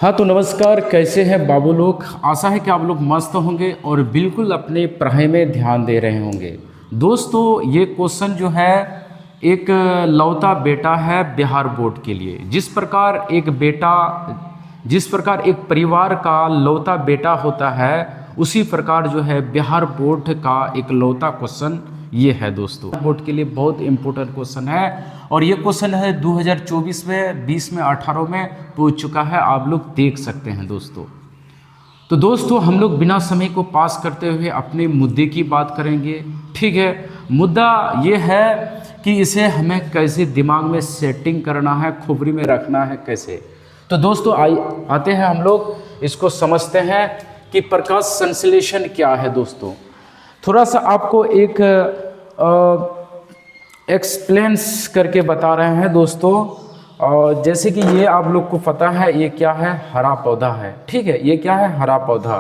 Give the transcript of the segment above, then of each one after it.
हाँ तो नमस्कार, कैसे हैं बाबू लोग। आशा है कि आप लोग मस्त होंगे और बिल्कुल अपने पढ़ाई में ध्यान दे रहे होंगे। दोस्तों ये क्वेश्चन जो है एक लौता बेटा है बिहार बोर्ड के लिए। जिस प्रकार एक परिवार का लौता बेटा होता है, उसी प्रकार जो है बिहार बोर्ड का एक लौता क्वेश्चन ये है दोस्तों। बोर्ड के लिए बहुत इंपॉर्टेंट क्वेश्चन है और ये क्वेश्चन है 2024 में, 20 में, 18 में पूछ चुका है, आप लोग देख सकते हैं दोस्तों। तो दोस्तों हम लोग बिना समय को पास करते हुए अपने मुद्दे की बात करेंगे। ठीक है, मुद्दा ये है कि इसे हमें कैसे दिमाग में सेटिंग करना है, खोपड़ी में रखना है कैसे। तो दोस्तों आते हैं हम लोग इसको समझते हैं कि प्रकाश संश्लेषण क्या है। दोस्तों थोड़ा सा आपको एक एक्सप्लेन्स करके बता रहे हैं दोस्तों। और जैसे कि ये आप लोग को पता है ये क्या है, हरा पौधा है। ठीक है, ये क्या है, हरा पौधा।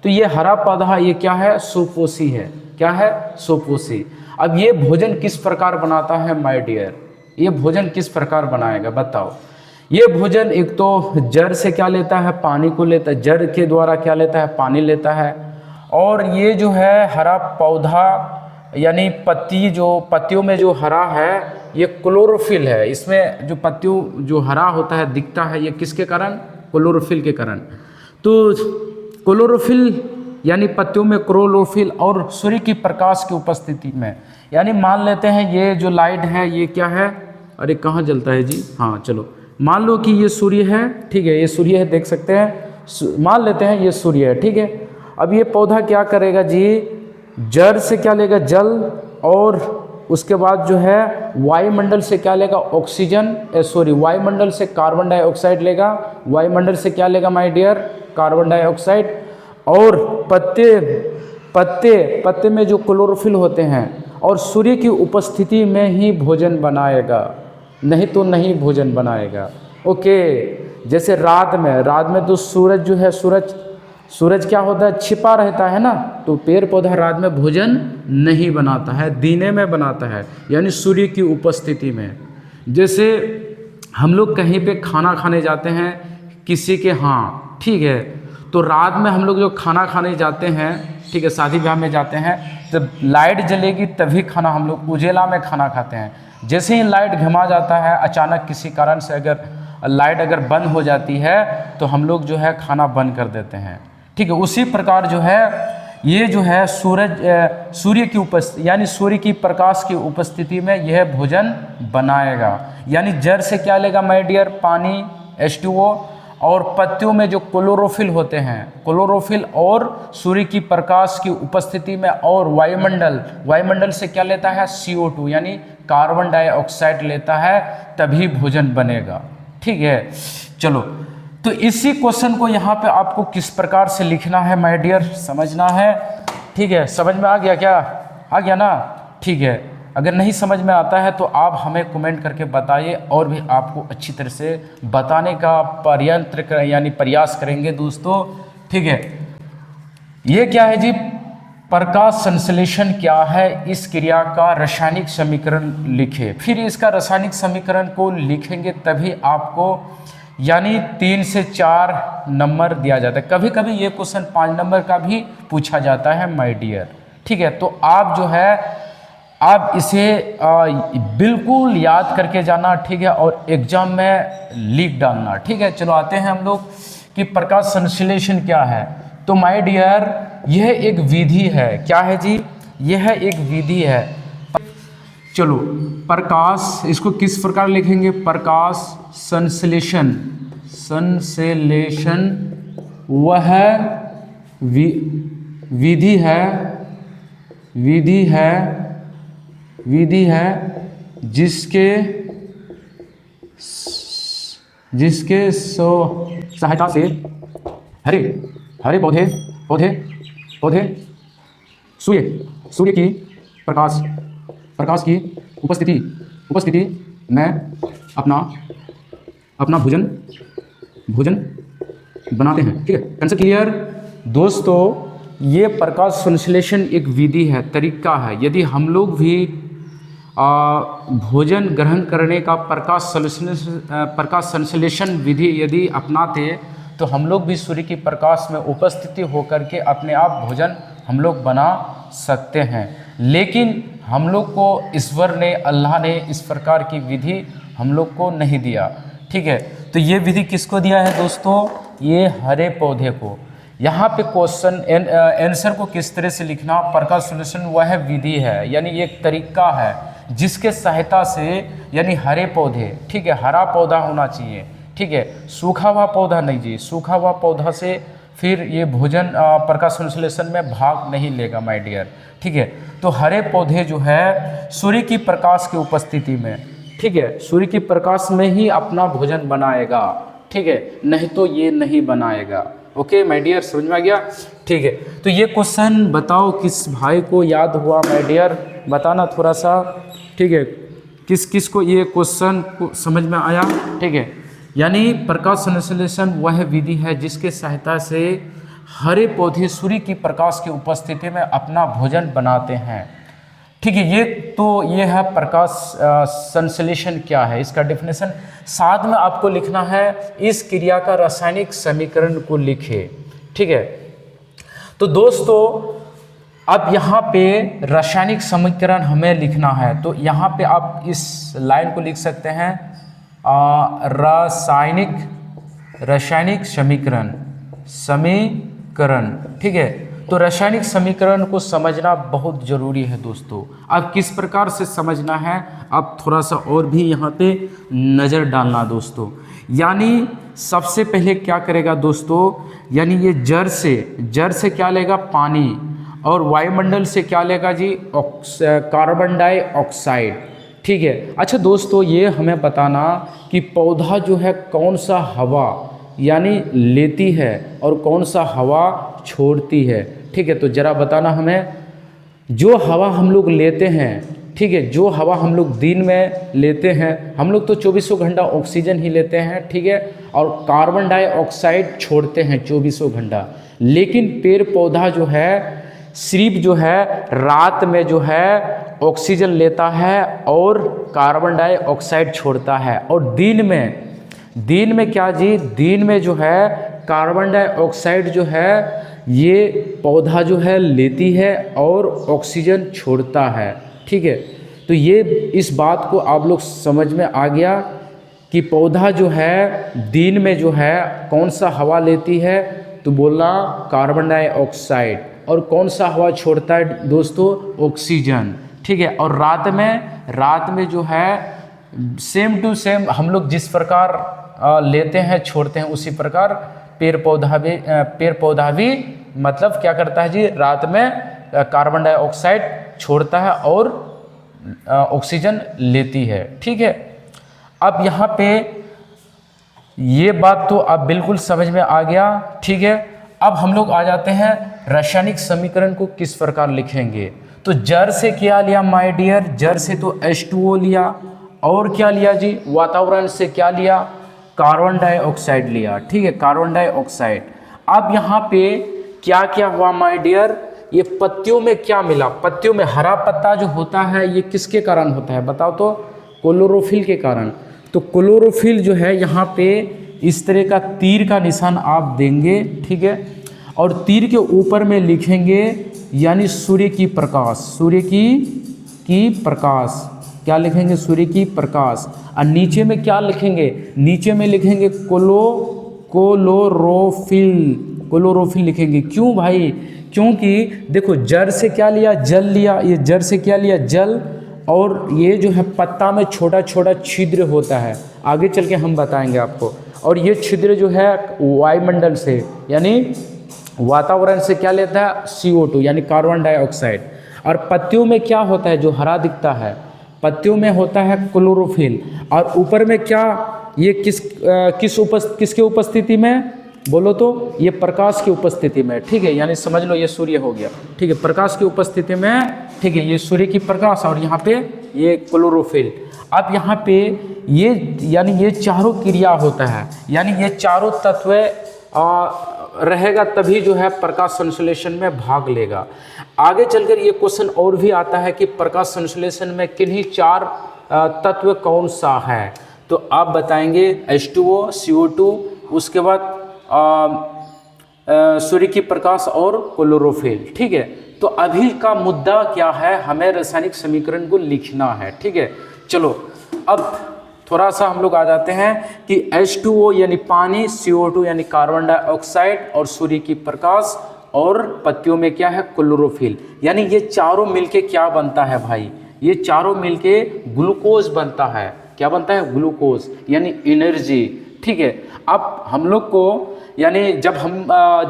तो ये हरा पौधा ये क्या है, सुपोषी है। क्या है, सुपोषी। अब ये भोजन किस प्रकार बनाता है माय डियर, ये भोजन किस प्रकार बनाएगा बताओ। ये भोजन एक तो जड़ से क्या लेता है, पानी को लेता है, जड़ के द्वारा क्या लेता है, पानी लेता है। और ये जो है हरा पौधा यानी पत्तियों में जो हरा है ये क्लोरोफिल है। इसमें जो पत्तियों जो हरा होता है दिखता है, ये किसके कारण, क्लोरोफिल के कारण। तो क्लोरोफिल यानी पत्तियों में क्लोरोफिल और सूर्य की प्रकाश की उपस्थिति में, यानी मान लेते हैं ये जो लाइट है ये क्या है, अरे कहाँ जलता है जी, हाँ चलो मान लो कि ये सूर्य है। ठीक है, ये सूर्य है, देख सकते हैं, मान लेते हैं ये सूर्य है। ठीक है, अब ये पौधा क्या करेगा जी, जड़ से क्या लेगा, जल, और उसके बाद जो है वायुमंडल से क्या लेगा, ऑक्सीजन, वायुमंडल से कार्बन डाइऑक्साइड लेगा। वायुमंडल से क्या लेगा माय डियर, कार्बन डाइऑक्साइड। और पत्ते में जो क्लोरोफिल होते हैं और सूर्य की उपस्थिति में ही भोजन बनाएगा, नहीं तो नहीं भोजन बनाएगा। ओके, जैसे रात में तो सूरज जो है, सूरज क्या होता है, छिपा रहता है ना। तो पेड़ पौधा रात में भोजन नहीं बनाता है, दिने में बनाता है, यानी सूर्य की उपस्थिति में। जैसे हम लोग कहीं पे खाना खाने जाते हैं किसी के यहाँ, ठीक है, तो रात में हम लोग जो खाना खाने जाते हैं, ठीक है, शादी ब्याह में जाते हैं, जब लाइट जलेगी तभी खाना, हम लोग उजेला में खाना खाते हैं। जैसे ही लाइट घिमा जाता है, अचानक किसी कारण से अगर लाइट बंद हो जाती है तो हम लोग जो है खाना बंद कर देते हैं। ठीक है, उसी प्रकार जो है ये जो है सूर्य की उपस्थिति यानी सूर्य की प्रकाश की उपस्थिति में यह भोजन बनाएगा। यानी जड़ से क्या लेगा माय डियर, पानी H2O, और पत्तियों में जो क्लोरोफिल होते हैं, क्लोरोफिल और सूर्य की प्रकाश की उपस्थिति में, और वायुमंडल से क्या लेता है, CO2 यानी कार्बन डाइऑक्साइड लेता है, तभी भोजन बनेगा। ठीक है, चलो तो इसी क्वेश्चन को यहाँ पे आपको किस प्रकार से लिखना है माय डियर, समझना है। ठीक है, समझ में आ गया क्या, आ गया ना। ठीक है, अगर नहीं समझ में आता है तो आप हमें कमेंट करके बताइए, और भी आपको अच्छी तरह से बताने का प्रयास करेंगे दोस्तों। ठीक है, ये क्या है जी, प्रकाश संश्लेषण क्या है, इस क्रिया का रासायनिक समीकरण लिखे। फिर इसका रासायनिक समीकरण को लिखेंगे तभी आपको यानी 3 से 4 नंबर दिया जाता है। कभी कभी ये क्वेश्चन 5 नंबर का भी पूछा जाता है माय डियर। ठीक है, तो आप जो है आप इसे बिल्कुल याद करके जाना। ठीक है, और एग्जाम में लिख डालना। ठीक है, चलो आते हैं हम लोग कि प्रकाश संश्लेषण क्या है। तो माय डियर यह एक विधि है। क्या है जी, यह एक विधि है। चलो प्रकाश, इसको किस प्रकार लिखेंगे, प्रकाश संश्लेषण वह विधि है जिसके सहायता से हरे पौधे सूर्य की प्रकाश की उपस्थिति में अपना भोजन बनाते हैं। ठीक है, कंसेप्ट क्लियर दोस्तों। ये प्रकाश संश्लेषण एक विधि है, तरीका है। यदि हम लोग भी भोजन ग्रहण करने का प्रकाश संश्लेषण विधि यदि अपनाते तो हम लोग भी सूर्य की प्रकाश में उपस्थिति होकर के अपने आप भोजन हम लोग बना सकते हैं। लेकिन हम लोग को ईश्वर ने, अल्लाह ने इस प्रकार की विधि हम लोग को नहीं दिया। ठीक है, तो ये विधि किसको दिया है दोस्तों? ये हरे पौधे को। यहाँ पे क्वेश्चन आंसर को किस तरह से लिखना, प्रकाश संश्लेषण वह विधि है, यानी एक तरीका है जिसके सहायता से, यानी हरे पौधे, ठीक है, हरा पौधा होना चाहिए, ठीक है, सूखा हुआ पौधा नहीं जी, सूखा हुआ पौधा से फिर ये भोजन प्रकाश संश्लेषण में भाग नहीं लेगा माय डियर। ठीक है, तो हरे पौधे जो है सूर्य की प्रकाश की उपस्थिति में, ठीक है, सूर्य की प्रकाश में ही अपना भोजन बनाएगा। ठीक है, नहीं तो ये नहीं बनाएगा। ओके माय डियर, समझ में आ गया? ठीक है, तो ये क्वेश्चन बताओ किस भाई को याद हुआ माय डियर, बताना थोड़ा सा। ठीक है, किस किस को ये क्वेश्चन को समझ में आया? ठीक है, यानी प्रकाश संश्लेषण वह विधि है जिसके सहायता से हरे पौधे सूर्य की प्रकाश की उपस्थिति में अपना भोजन बनाते हैं। ठीक है, ये है प्रकाश संश्लेषण क्या है, इसका डेफिनेशन। साथ में आपको लिखना है इस क्रिया का रासायनिक समीकरण को लिखे। ठीक है, तो दोस्तों अब यहाँ पे रासायनिक समीकरण हमें लिखना है, तो यहाँ पे आप इस लाइन को लिख सकते हैं रासायनिक समीकरण। ठीक है, तो रासायनिक समीकरण को समझना बहुत जरूरी है दोस्तों। अब किस प्रकार से समझना है, अब थोड़ा सा और भी यहाँ पे नज़र डालना दोस्तों। यानी सबसे पहले क्या करेगा दोस्तों, यानी ये जड़ से क्या लेगा? पानी, और वायुमंडल से क्या लेगा जी? Carbon dioxide. ठीक है, अच्छा दोस्तों ये हमें बताना कि पौधा जो है कौन सा हवा यानी लेती है और कौन सा हवा छोड़ती है। ठीक है, तो ज़रा बताना हमें। जो हवा हम लोग लेते हैं, ठीक है, जो हवा हम लोग दिन में लेते हैं, हम लोग तो 24 घंटा ऑक्सीजन ही लेते हैं, ठीक है, और कार्बन डाइऑक्साइड छोड़ते हैं 24 घंटा। लेकिन पेड़ पौधा जो है सिर्फ जो है रात में जो है ऑक्सीजन लेता है और कार्बन डाइऑक्साइड छोड़ता है, और दिन में क्या जी? दिन में जो है कार्बन डाइऑक्साइड जो है ये पौधा जो है लेती है और ऑक्सीजन छोड़ता है। ठीक है, तो ये इस बात को आप लोग समझ में आ गया कि पौधा जो है दिन में जो है कौन सा हवा लेती है, तो बोला कार्बन डाइऑक्साइड, और कौन सा हवा छोड़ता है दोस्तों? ऑक्सीजन। ठीक है, और रात में जो है सेम टू सेम हम लोग जिस प्रकार लेते हैं छोड़ते हैं, उसी प्रकार पेड़ पौधा भी मतलब क्या करता है जी? रात में कार्बन डाइऑक्साइड छोड़ता है और ऑक्सीजन लेती है। ठीक है, अब यहाँ पे ये बात तो अब बिल्कुल समझ में आ गया। ठीक है, अब हम लोग आ जाते हैं रासायनिक समीकरण को किस प्रकार लिखेंगे। तो जड़ से क्या लिया माय डियर? जड़ से तो H2O लिया, और क्या लिया जी? वातावरण से क्या लिया? कार्बन डाइऑक्साइड लिया। ठीक है, कार्बन डाइऑक्साइड। अब यहाँ पे क्या क्या हुआ माय डियर? ये पत्तियों में क्या मिला? पत्तियों में हरा पत्ता जो होता है ये किसके कारण होता है बताओ तो? क्लोरोफिल के कारण। तो क्लोरोफिल जो है यहाँ पे इस तरह का तीर का निशान आप देंगे। ठीक है, और तीर के ऊपर में लिखेंगे यानी सूर्य की प्रकाश, क्या लिखेंगे? सूर्य की प्रकाश। और नीचे में क्या लिखेंगे? नीचे में लिखेंगे क्लोरोफिल लिखेंगे। क्यों भाई? क्योंकि देखो जड़ से क्या लिया? जल लिया। ये जड़ से क्या लिया? जल। और ये जो है पत्ता में छोटा छोटा छिद्र होता है, आगे चल के हम बताएंगे आपको। और ये छिद्र जो है वायुमंडल से यानी वातावरण से क्या लेता है? CO2 यानी कार्बन डाइऑक्साइड। और पत्तियों में क्या होता है जो हरा दिखता है? पत्तियों में होता है क्लोरोफिल। और ऊपर में क्या? ये किसके उपस्थिति में बोलो तो? ये प्रकाश की उपस्थिति में। ठीक है, यानी समझ लो ये सूर्य हो गया। ठीक है, प्रकाश की उपस्थिति में। ठीक है, ये सूर्य की प्रकाश और यहाँ पे ये क्लोरोफिल। अब यहाँ पे ये यानी ये चारों क्रिया होता है, यानी ये चारों तत्व रहेगा तभी जो है प्रकाश संश्लेषण में भाग लेगा। आगे चलकर ये क्वेश्चन और भी आता है कि प्रकाश संश्लेषण में किन्हीं चार तत्व कौन सा है? तो आप बताएंगे H2O, CO2, उसके बाद सूर्य की प्रकाश और क्लोरोफिल। ठीक है, तो अभी का मुद्दा क्या है, हमें रासायनिक समीकरण को लिखना है। ठीक है, चलो अब थोड़ा सा हम लोग आ जाते हैं कि H2O यानी पानी, CO2 यानी कार्बन डाइऑक्साइड और सूर्य की प्रकाश और पत्तियों में क्या है, क्लोरोफिल। यानी ये चारों मिलके क्या बनता है भाई, ये चारों मिलके ग्लूकोज बनता है। क्या बनता है, ग्लूकोज यानी एनर्जी। ठीक है, अब हम लोग को यानी जब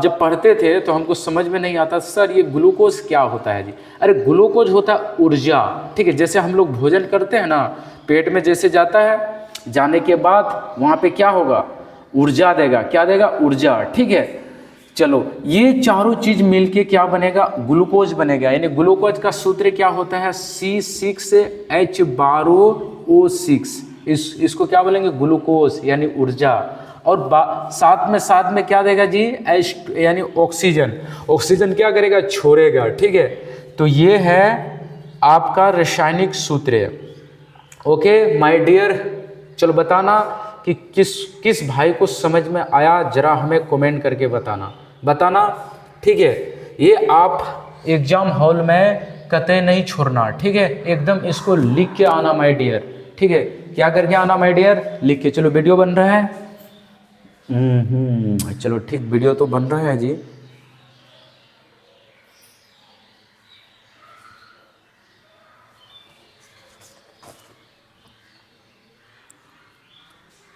जब पढ़ते थे तो हमको समझ में नहीं आता सर ये ग्लूकोज क्या होता है जी। अरे ग्लूकोज होता है ऊर्जा। ठीक है, जैसे हम लोग भोजन करते हैं ना, पेट में जैसे जाता है, जाने के बाद वहाँ पे क्या होगा, ऊर्जा देगा। क्या देगा, ऊर्जा। ठीक है, चलो ये चारों चीज मिलके क्या बनेगा, ग्लूकोज बनेगा। यानी ग्लूकोज का सूत्र क्या होता है, C6H12O6। इसको क्या बोलेंगे, ग्लूकोज यानी ऊर्जा। और साथ में क्या देगा जी, H यानी ऑक्सीजन। ऑक्सीजन क्या करेगा, छोड़ेगा। ठीक है, तो ये है आपका रासायनिक सूत्र। ओके माय डियर, चलो बताना कि किस भाई को समझ में आया, जरा हमें कमेंट करके बताना। ठीक है, ये आप एग्जाम हॉल में कतई नहीं छोड़ना। ठीक है, एकदम इसको लिख के आना माय डियर। ठीक है, क्या करके आना माय डियर, लिख के। चलो वीडियो बन रहा है, चलो ठीक, वीडियो तो बन रहा है जी।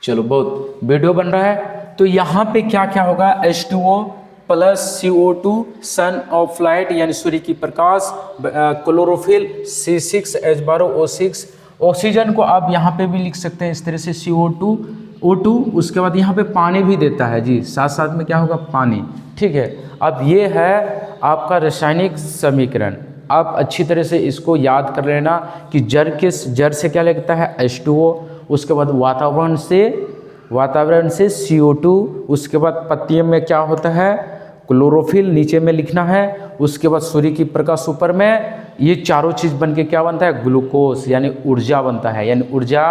चलो बहुत वीडियो बन रहा है। तो यहाँ पे क्या क्या होगा, H2O plus CO2 son of light यानी सूर्य की प्रकाश, क्लोरोफिल C6H12O6। ऑक्सीजन को आप यहाँ पे भी लिख सकते हैं इस तरह से CO2O2। उसके बाद यहाँ पे पानी भी देता है जी, साथ साथ में क्या होगा, पानी। ठीक है, अब ये है आपका रासायनिक समीकरण। आप अच्छी तरह से इसको याद कर लेना कि जड़ से क्या लगता है, H2O। उसके बाद वातावरण से CO2। उसके बाद पत्तियों में क्या होता है, क्लोरोफिल, नीचे में लिखना है। उसके बाद सूर्य की प्रकाश ऊपर में। ये चारों चीज बन के क्या बनता है, ग्लूकोज यानी ऊर्जा बनता है। यानी ऊर्जा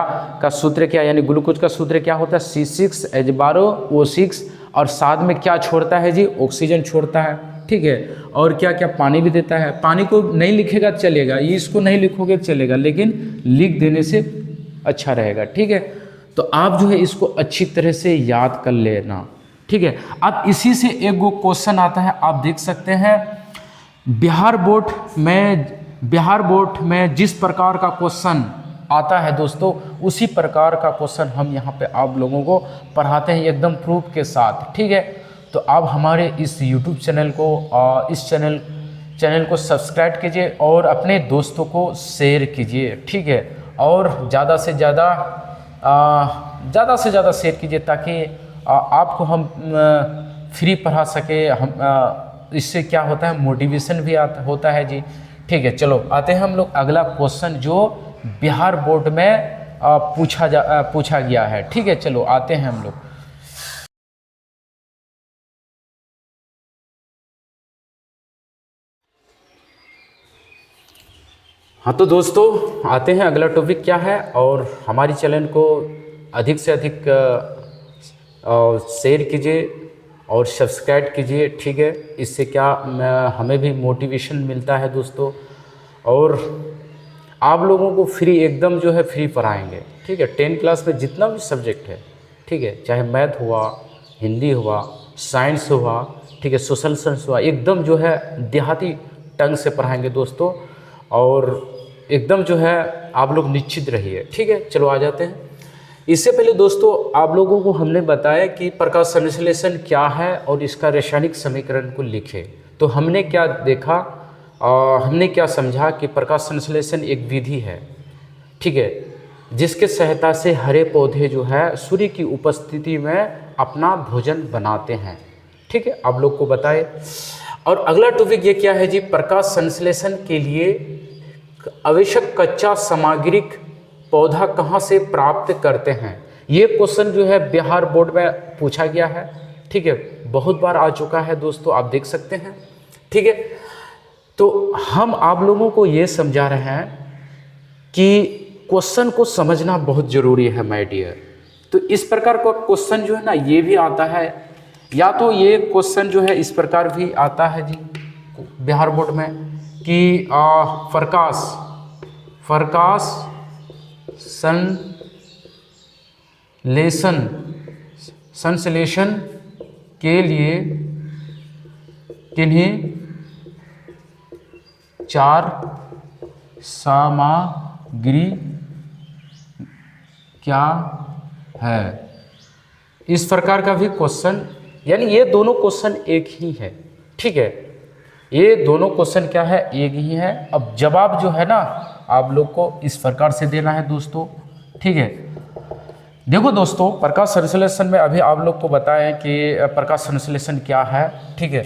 का सूत्र क्या, यानी ग्लूकोज का सूत्र क्या होता है, C6H12O6। और साथ में क्या छोड़ता है जी, ऑक्सीजन छोड़ता है। ठीक है, और क्या क्या, पानी भी देता है। पानी को नहीं लिखेगा चलेगा, ये इसको नहीं लिखोगे चलेगा, लेकिन लिख देने से अच्छा रहेगा। ठीक है, तो आप जो है इसको अच्छी तरह से याद कर लेना। ठीक है, अब इसी से एक वो क्वेश्चन आता है, आप देख सकते हैं बिहार बोर्ड में जिस प्रकार का क्वेश्चन आता है दोस्तों, उसी प्रकार का क्वेश्चन हम यहाँ पे आप लोगों को पढ़ाते हैं एकदम प्रूफ के साथ। ठीक है, तो आप हमारे इस YouTube चैनल को इस चैनल को सब्सक्राइब कीजिए और अपने दोस्तों को शेयर कीजिए। ठीक है, और ज़्यादा से ज़्यादा शेयर कीजिए ताकि आपको हम फ्री पढ़ा सके। हम इससे क्या होता है, मोटिवेशन भी होता है जी। ठीक है, चलो आते हैं हम लोग अगला क्वेश्चन जो बिहार बोर्ड में पूछा गया है। ठीक है, चलो आते हैं हम लोग। हाँ तो दोस्तों आते हैं, अगला टॉपिक क्या है। और हमारी चैनल को अधिक से अधिक शेयर कीजिए और सब्सक्राइब कीजिए। ठीक है, इससे क्या हमें भी मोटिवेशन मिलता है दोस्तों, और आप लोगों को फ्री एकदम जो है फ्री पढ़ाएंगे। ठीक है, 10 क्लास में जितना भी सब्जेक्ट है, ठीक है, चाहे मैथ हुआ, हिंदी हुआ, साइंस हुआ, ठीक है, सोशल साइंस हुआ, एकदम जो है देहाती ढंग से पढ़ाएंगे दोस्तों। और एकदम जो है आप लोग निश्चित रहिए। ठीक है, चलो आ जाते हैं। इससे पहले दोस्तों आप लोगों को हमने बताया कि प्रकाश संश्लेषण क्या है और इसका रासायनिक समीकरण को लिखें। तो हमने क्या देखा, हमने क्या समझा कि प्रकाश संश्लेषण एक विधि है, ठीक है, जिसके सहायता से हरे पौधे जो है सूर्य की उपस्थिति में अपना भोजन बनाते हैं। ठीक है, आप लोग को बताए। और अगला टॉपिक ये क्या है जी, प्रकाश संश्लेषण के लिए आवश्यक कच्चा सामग्री पौधा कहाँ से प्राप्त करते हैं। ये क्वेश्चन जो है बिहार बोर्ड में पूछा गया है। ठीक है, बहुत बार आ चुका है दोस्तों, आप देख सकते हैं। ठीक है, तो हम आप लोगों को ये समझा रहे हैं कि क्वेश्चन को समझना बहुत ज़रूरी है माय डियर। तो इस प्रकार का क्वेश्चन जो है ना, ये भी आता है या तो ये क्वेश्चन जो है इस प्रकार भी आता है जी बिहार बोर्ड में कि प्रकाश संश्लेषण के लिए किन्हीं 4 सामग्री क्या है। इस प्रकार का भी क्वेश्चन, यानी ये दोनों क्वेश्चन एक ही है, ठीक है, ये दोनों क्वेश्चन क्या है, एक ही है। अब जवाब जो है ना आप लोग को इस प्रकार से देना है दोस्तों, ठीक है। देखो दोस्तों, प्रकाश संश्लेषण में अभी आप लोग को बताएं कि प्रकाश संश्लेषण क्या है, ठीक है।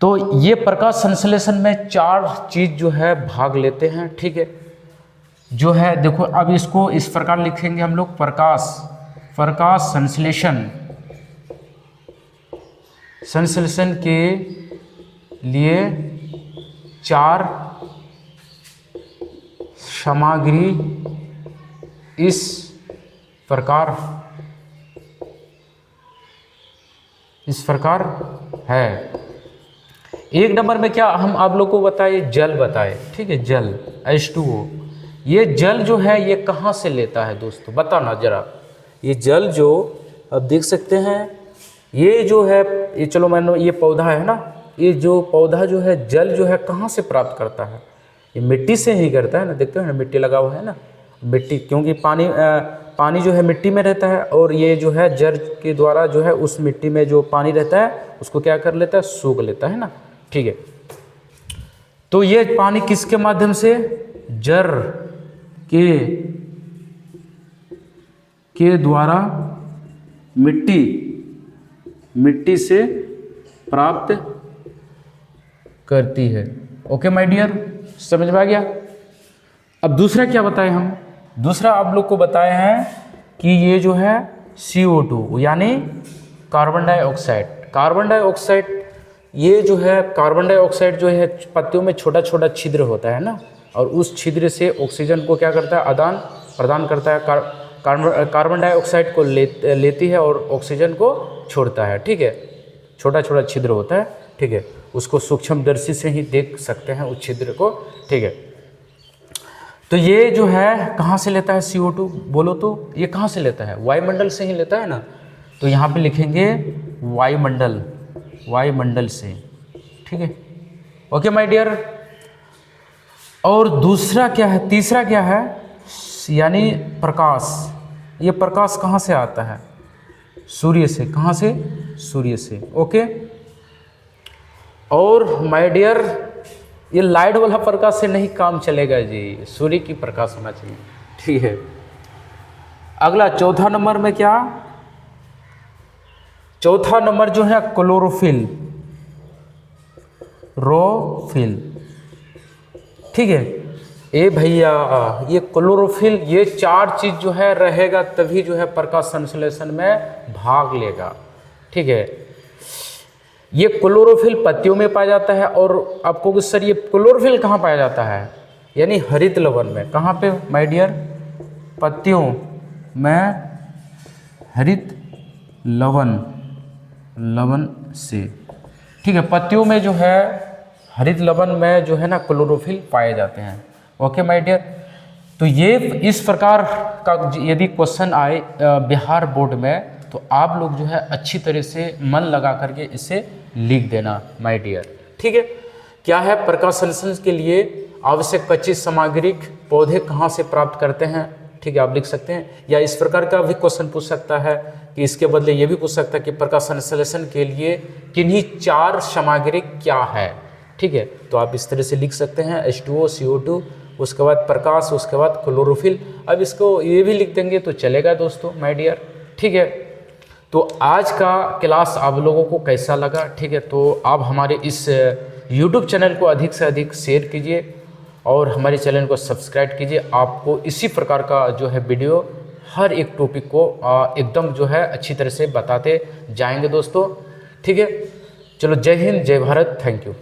तो ये प्रकाश संश्लेषण में 4 चीज जो है भाग लेते हैं, ठीक है। जो है देखो, अब इसको इस प्रकार लिखेंगे हम लोग, प्रकाश संश्लेषण के लिए 4 सामग्री इस प्रकार है। एक नंबर में क्या हम आप लोग को बताए, जल बताए, ठीक है, जल H2O। ये जल जो है ये कहाँ से लेता है दोस्तों, बताना जरा। ये जल जो अब देख सकते हैं, ये जो है, ये चलो मान लो ये पौधा है ना, ये जो पौधा जो है जल जो है कहाँ से प्राप्त करता है, ये मिट्टी से ही करता है ना, देखते हैं ना मिट्टी लगा हुआ है ना, मिट्टी, क्योंकि पानी जो है मिट्टी में रहता है, और ये जो है जड़ के द्वारा जो है उस मिट्टी में जो पानी रहता है उसको क्या कर लेता है, सूख लेता है ना, ठीक है। तो ये पानी किसके माध्यम से, जड़ के द्वारा मिट्टी से प्राप्त करती है। ओके माय डियर, समझ में आ गया। अब दूसरा क्या बताएं हम, दूसरा आप लोग को बताए हैं कि ये जो है CO2 यानी कार्बन डाइऑक्साइड, ये जो है कार्बन डाइऑक्साइड जो है पत्तियों में छोटा छोटा छिद्र होता है ना, और उस छिद्र से ऑक्सीजन को क्या करता है, आदान प्रदान करता है, कार्बन डाइऑक्साइड को लेती है और ऑक्सीजन को छोड़ता है, ठीक है। छोटा छोटा छिद्र होता है, ठीक है, उसको सूक्ष्मदर्शी से ही देख सकते हैं उस छिद्र को, ठीक है। तो ये जो है कहाँ से लेता है CO2, बोलो तो ये कहाँ से लेता है, वायुमंडल से ही लेता है ना। तो यहाँ पे लिखेंगे वायुमंडल से, ठीक है। Okay my dear. और दूसरा क्या है, तीसरा क्या है, यानी प्रकाश। ये प्रकाश कहाँ से आता है, सूर्य से। कहाँ से, सूर्य से, ओके। और माय डियर, ये लाइट वाला प्रकाश से नहीं काम चलेगा जी, सूर्य की प्रकाश होना चाहिए, ठीक है। अगला चौथा नंबर में क्या, चौथा नंबर जो है क्लोरोफिल, ठीक है। ए भैया, ये क्लोरोफिल, ये 4 चीज जो है रहेगा तभी जो है प्रकाश संश्लेषण में भाग लेगा, ठीक है। ये क्लोरोफिल पत्तियों में पाया जाता है, और आपको कि सर ये क्लोरोफिल कहाँ पाया जाता है, यानी हरित लवण में। कहाँ पे माय डियर, पत्तियों में हरित लवण से, ठीक है। पत्तियों में जो है हरित लवण में जो है ना क्लोरोफिल पाए जाते हैं, ओके माय डियर। तो ये इस प्रकार का यदि क्वेश्चन आए बिहार बोर्ड में, तो आप लोग जो है अच्छी तरह से मन लगा करके इसे लिख देना माय डियर, ठीक है। क्या है, प्रकाश संश्लेषण के लिए आवश्यक कच्ची सामग्री पौधे कहाँ से प्राप्त करते हैं, ठीक है, आप लिख सकते हैं। या इस प्रकार का भी क्वेश्चन पूछ सकता है कि इसके बदले ये भी पूछ सकता है कि प्रकाश संश्लेषण के लिए किन्हीं 4 सामग्री क्या है, ठीक है। तो आप इस तरह से लिख सकते हैं, H2O, CO2, उसके बाद प्रकाश, उसके बाद क्लोरोफिल। अब इसको ये भी लिख देंगे तो चलेगा दोस्तों माय डियर, ठीक है। तो आज का क्लास आप लोगों को कैसा लगा, ठीक है। तो आप हमारे इस YouTube चैनल को अधिक से अधिक शेयर कीजिए और हमारे चैनल को सब्सक्राइब कीजिए। आपको इसी प्रकार का जो है वीडियो हर एक टॉपिक को एकदम जो है अच्छी तरह से बताते जाएंगे दोस्तों, ठीक है। चलो, जय हिंद, जय भारत, थैंक यू।